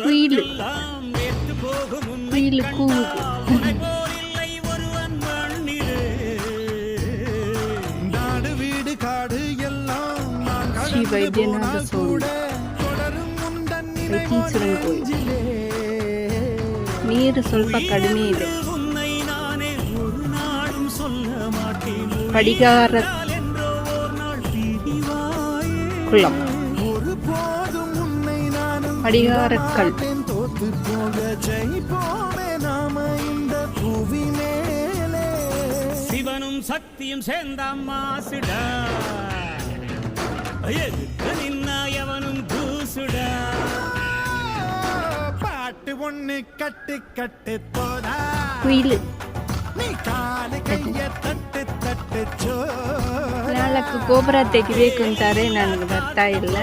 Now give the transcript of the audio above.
குயில் குயில் கூவுது. நாடு வீடு காடு எல்லாம் ಶ್ರೀ ವೈದ್ಯನಾಥ ಸ್ವಾಮಿ ವೈತೀಶ್ವರನ ಕೋಯಿಲು. ನೀರು ಸ್ವಲ್ಪ ಕಡಿಮೆ ಇದೆ. படிகார குளம், படிகாரக்கல். சிவனும் சக்தியும் சேர்ந்தாம்மா சிடா, எவனும் தூசுடா. பாட்டு ஒண்ணு கட்டு கட்டு போடா, குயிலு நீ காலு கைய தட்டு தட்டு சோ. ನಾಲ್ಕು ಗೋಪುರ ತೆಗಿಬೇಕು ಅಂತಾರೆ, ನನಗೆ ಬರ್ತಾ ಇಲ್ಲ.